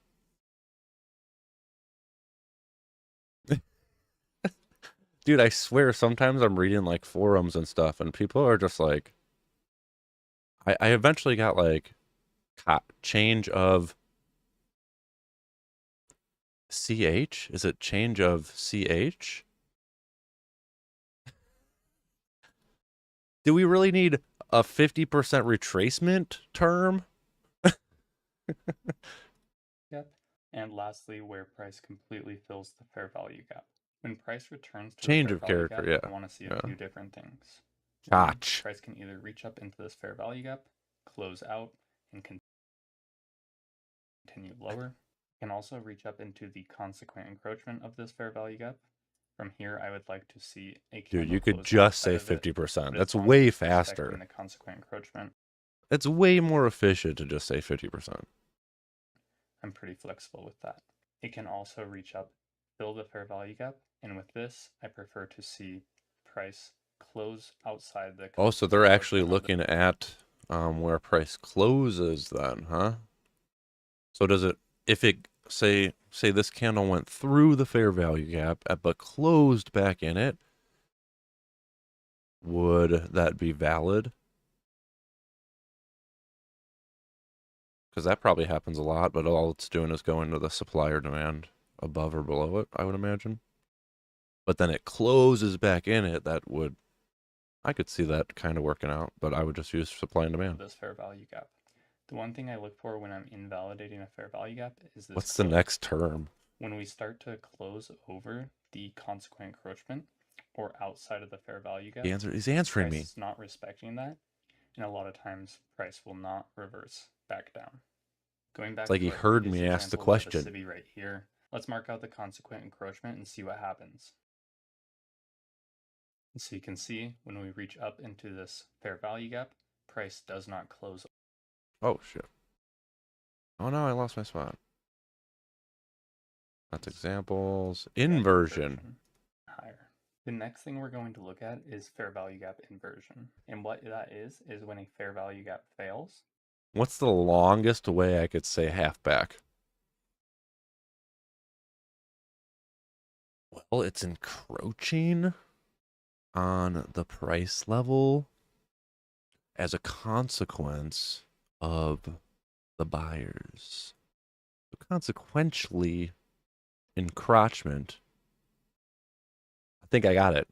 Dude, I swear sometimes I'm reading like forums and stuff and people are just like, I eventually got like change of CH? Is it change of CH? Do we really need a 50% retracement term? Yep. And lastly, where price completely fills the fair value gap. When price returns to Change the of fair value character, gap, yeah. I want to see Yeah. a few different things. One, Gotcha. price can either reach up into this fair value gap, close out, and continue lower. It can also reach up into the consequent encroachment of this fair value gap. From here, I would like to see a candle. Dude, you could close just say outside of it, 50%. but That's as long way as it's respecting faster. The consequent encroachment. It's way more efficient to just say 50%. I'm pretty flexible with that. It can also reach up, fill the fair value gap, and with this, I prefer to see price close outside the Oh, so they're actually encroachment of the looking at where price closes then, huh? So does it, if it, say this candle went through the fair value gap but closed back in it, would that be valid? Because that probably happens a lot, but all it's doing is going to the supply or demand above or below it, I would imagine. But then it closes back in it, that would, I could see that kind of working out, but I would just use supply and demand. this fair value gap. The one thing I look for when I'm invalidating a fair value gap is this. What's the next term? When we start to close over the consequent encroachment or outside of the fair value gap, He's answering price me. is not respecting that, and a lot of times price will not reverse back down. Going back It's like to he our heard previous me ask the example of question. SIBI right here, let's mark out the consequent encroachment and see what happens. And so you can see when we reach up into this fair value gap, price does not close. Oh, shit. Oh, no, I lost my spot. That's examples. Inversion. Higher. The next thing we're going to look at is fair value gap inversion. And what that is when a fair value gap fails. What's the longest way I could say halfback? Well, it's encroaching on the price level as a consequence of the buyers. So consequentially, encroachment. I think I got it.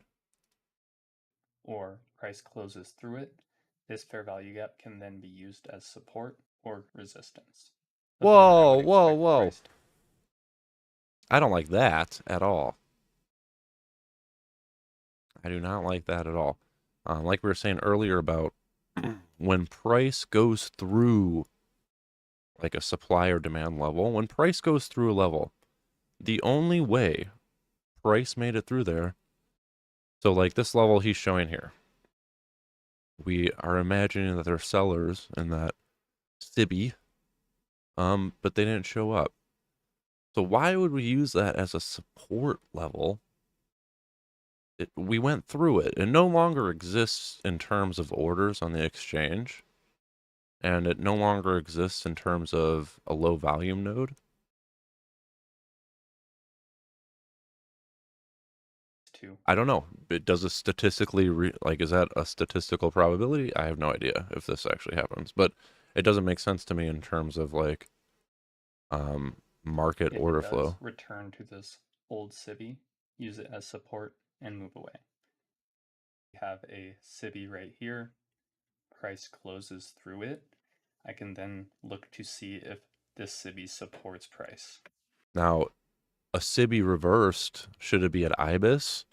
Or price closes through it. This fair value gap can then be used as support or resistance. Whoa, whoa, whoa. I don't like that at all. I do not like that at all. Like we were saying earlier about when price goes through like a supply or demand level, when price goes through a level, the only way price made it through there, so like this level he's showing here, we are imagining that they're sellers in that SIBI, but they didn't show up. So why would we use that as a support level? We went through it. It no longer exists in terms of orders on the exchange, and it no longer exists in terms of a low volume node. I don't know. It does a statistically is that a statistical probability? I have no idea if this actually happens, but it doesn't make sense to me in terms of like market order flow. Return to this old SIBI, use it as support, and move away. We have a SIBI right here. Price closes through it. I can then look to see if this SIBI supports price. Now, a SIBI reversed, should it be at IBIS?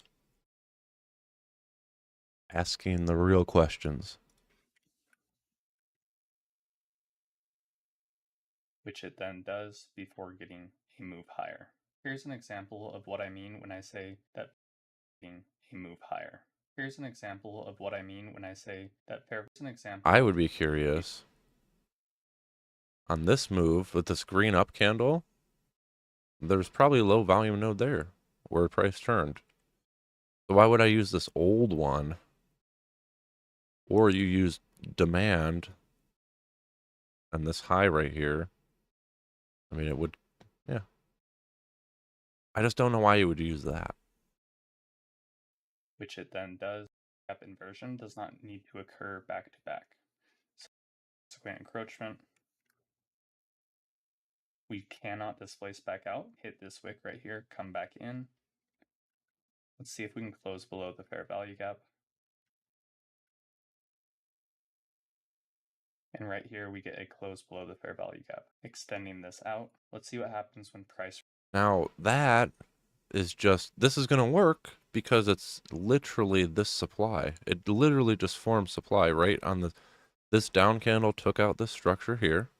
Asking the real questions. Which it then does before getting a move higher. Here's an example of what I mean when I say that getting a move higher. Here's an example of what I mean when I say that fair. I would be curious. On this move with this green up candle, there's probably a low volume node there where price turned. So why would I use this old one? Or you use demand and this high right here. I mean, it would, yeah. I just don't know why you would use that. Which it then does. Gap inversion does not need to occur back to back. Subsequent encroachment. We cannot displace back out. Hit this wick right here, come back in. Let's see if we can close below the fair value gap. And right here, we get a close below the fair value gap. Extending this out. Let's see what happens when price. Now, that is just, this is going to work because it's literally this supply. It literally just forms supply right on the, this down candle took out this structure here.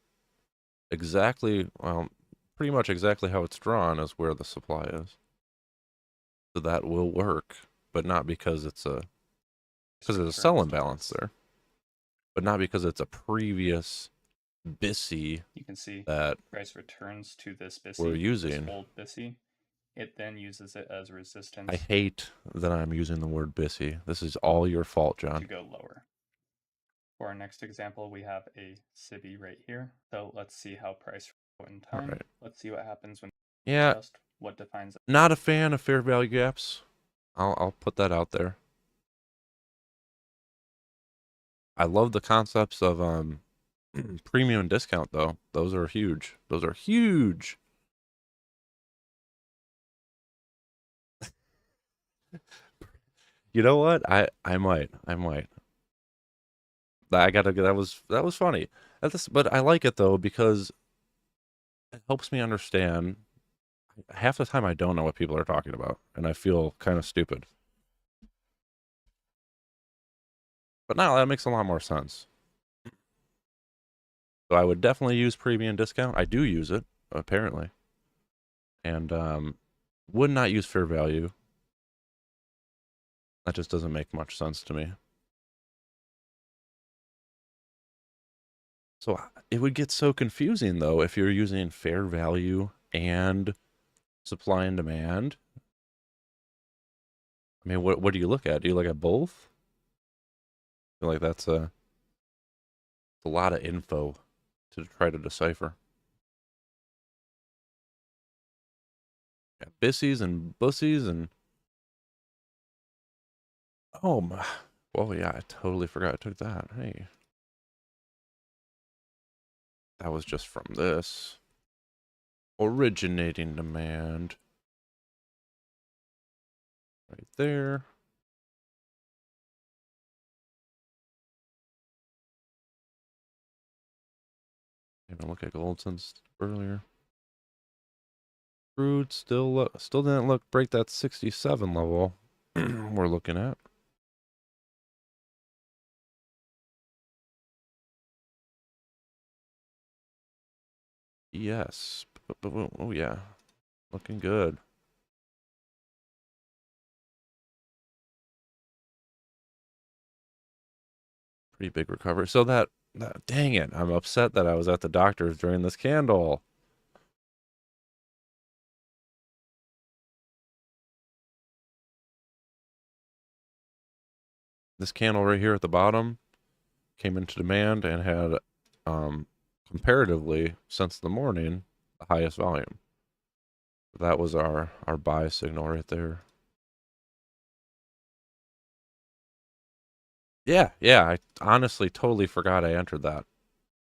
Exactly, well, pretty much exactly how it's drawn is where the supply is. So that will work, but not because it's a, because there's a sell imbalance there. But not because it's a previous BISI You can see that price returns to this we're BISI, this using. old BISI. It then uses it as I resistance hate that I'm using the word BISI. This is all your fault, to John. go lower. For our next example, we have a SIBI right here. So let's see how price in All time. right. Let's see what happens when Yeah, adjust. What defines it? not a fan of fair value gaps. I'll put that out there. I love the concepts of premium discount though. Those are huge. Those are huge. You know what? I might. I gotta. That was funny. But I like it though because it helps me understand. Half the time I don't know what people are talking about, and I feel kind of stupid. But now that makes a lot more sense. So I would definitely use premium discount. I do use it apparently, and would not use fair value. That just doesn't make much sense to me. So it would get so confusing though if you're using fair value and supply and demand. I mean, what do you look at? Do you look at both? I feel like that's a lot of info to try to decipher. Yeah, bissies and bussies and oh my. Well, yeah, I totally forgot I took that. Hey, that was just from this originating demand right there. Even look at gold since earlier. Crude still didn't break that 67 level we're looking at. Yes. Oh yeah. Looking good. Pretty big recovery. So that dang it. I'm upset that I was at the doctor's during this candle. This candle right here at the bottom came into demand and had comparatively since the morning the highest volume. That was our buy signal right there. Yeah, I honestly totally forgot I entered that.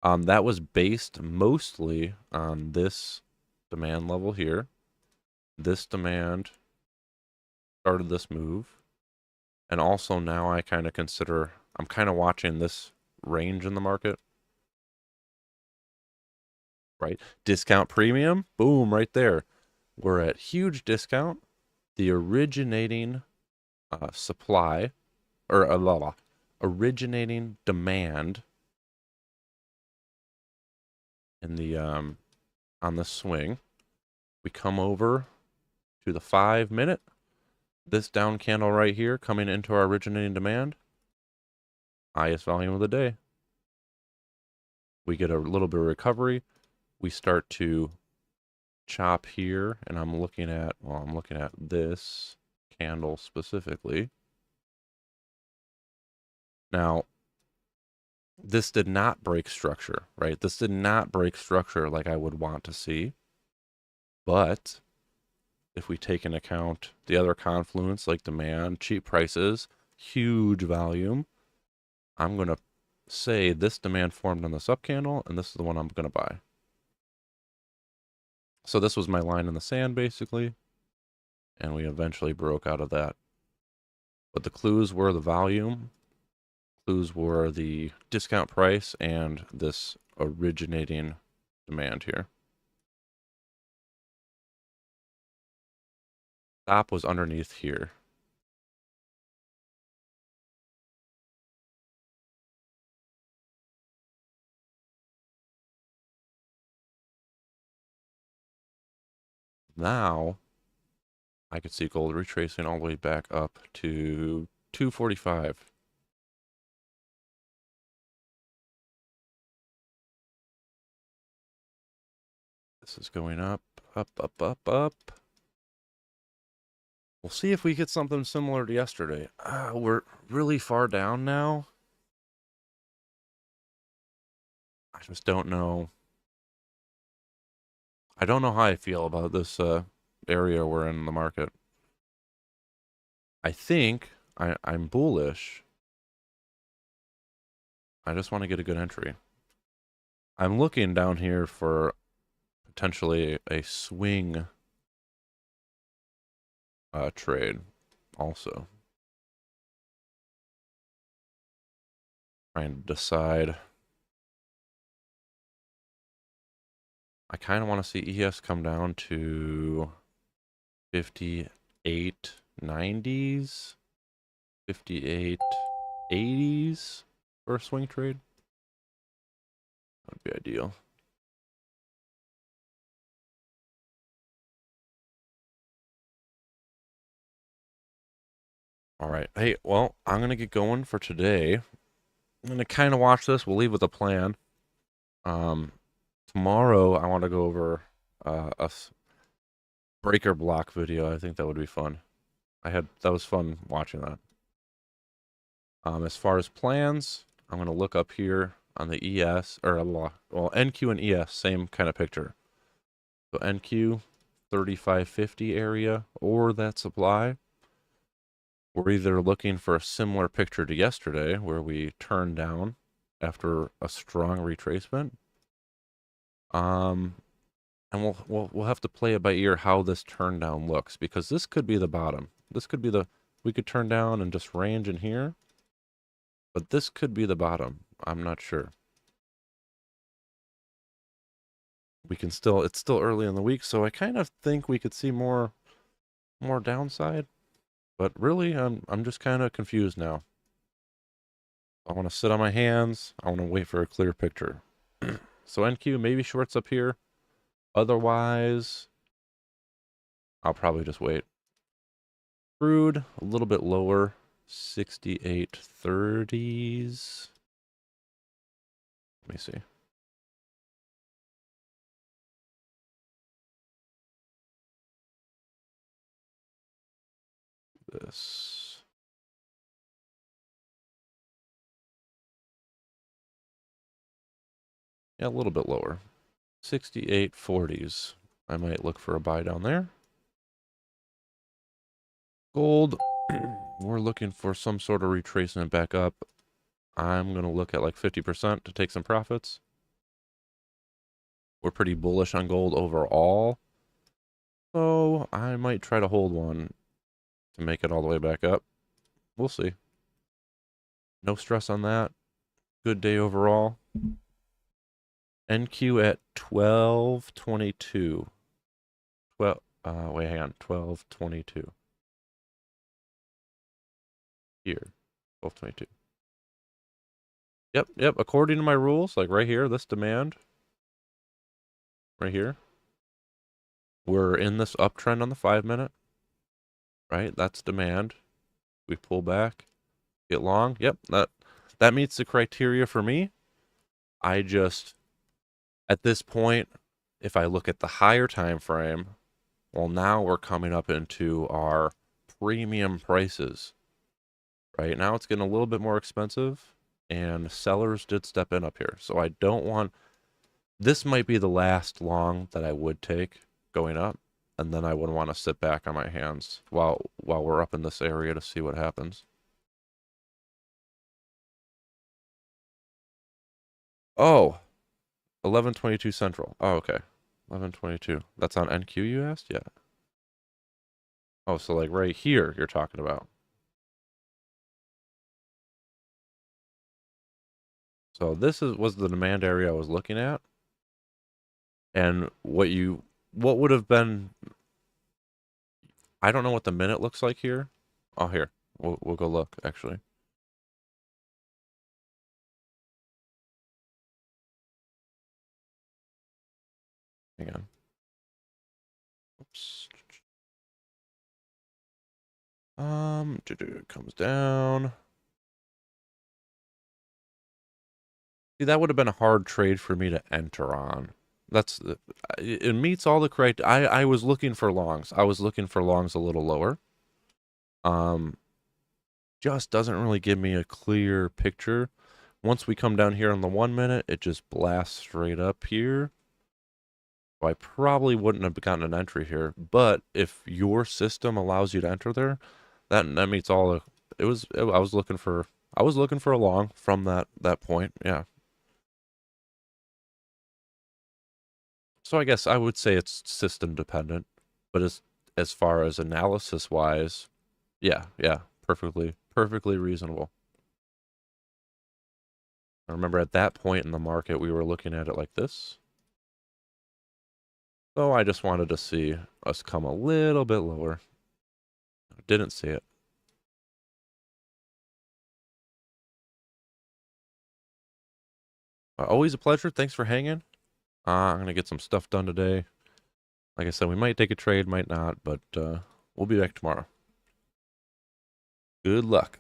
That was based mostly on this demand level here. This demand started this move. And also now I kind of consider, I'm kind of watching this range in the market, right? Discount premium, boom, right there. We're at huge discount. The originating supply, or originating demand in the on the swing. We come over to the 5-minute. This down candle right here coming into our originating demand. Highest volume of the day. We get a little bit of recovery. We start to chop here, and I'm looking at this candle specifically. Now, this did not break structure, right? This did not break structure like I would want to see. But if we take into account the other confluence like demand, cheap prices, huge volume, I'm going to say this demand formed on the sub candle, and this is the one I'm going to buy. So this was my line in the sand, basically, and we eventually broke out of that. But the clues were the volume, clues were the discount price, and this originating demand here. Stop was underneath here. Now, I could see gold retracing all the way back up to 245. This is going up, up, up, up, up. We'll see if we get something similar to yesterday. We're really far down now. I just don't know. I don't know how I feel about this area we're in the market. I think I'm bullish. I just want to get a good entry. I'm looking down here for potentially a swing trade also. Trying to decide. I kind of want to see ES come down to 58.90s, 58.80s for a swing trade. That would be ideal. All right. Hey, well, I'm going to get going for today. I'm going to kind of watch this. We'll leave with a plan. Tomorrow, I want to go over a breaker block video. I think that would be fun. That was fun watching that. As far as plans, I'm going to look up here on the ES, or well, NQ and ES, same kind of picture. So NQ, 3550 area, or that supply. We're either looking for a similar picture to yesterday, where we turned down after a strong retracement. And we'll have to play it by ear how this turn down looks, because this could be the bottom. This could be we could turn down and just range in here, but this could be the bottom. I'm not sure. It's still early in the week, so I kind of think we could see more downside, but really I'm just kind of confused now. I want to sit on my hands. I want to wait for a clear picture. So NQ, maybe shorts up here. Otherwise, I'll probably just wait. Crude, a little bit lower, 68.30s. Let me see. This. Yeah, a little bit lower. 68.40s. I might look for a buy down there. Gold, we're looking for some sort of retracement back up. I'm going to look at like 50% to take some profits. We're pretty bullish on gold overall. So I might try to hold one to make it all the way back up. We'll see. No stress on that. Good day overall. NQ at 12.22. Wait, hang on. 12.22. Here. 12.22. Yep. According to my rules, like right here, this demand. Right here. We're in this uptrend on the 5-minute. Right? That's demand. We pull back. Get long. Yep. That meets the criteria for me. I just, at this point, if I look at the higher time frame, well, now we're coming up into our premium prices. Right now it's getting a little bit more expensive, and sellers did step in up here. So I don't want, this might be the last long that I would take going up, and then I would want to sit back on my hands while we're up in this area to see what happens. Oh, 11:22 Central. Oh, okay. 11:22. That's on NQ, you asked? Yeah. Oh, so like right here you're talking about. So this was the demand area I was looking at. And what would have been, I don't know what the minute looks like here. Oh, here. We'll go look actually. Hang on. Oops. It comes down. See, that would have been a hard trade for me to enter on. That's it meets all the criteria. I was looking for longs. I was looking for longs a little lower. Just doesn't really give me a clear picture. Once we come down here on the 1 minute, it just blasts straight up here. So I probably wouldn't have gotten an entry here, but if your system allows you to enter there, that meets all the. I was looking for a long from that point. Yeah. So I guess I would say it's system dependent, but as far as analysis wise, yeah, perfectly reasonable. I remember at that point in the market, we were looking at it like this. So I just wanted to see us come a little bit lower. Didn't see it. Always a pleasure. Thanks for hanging. I'm going to get some stuff done today. Like I said, we might take a trade, might not, but we'll be back tomorrow. Good luck.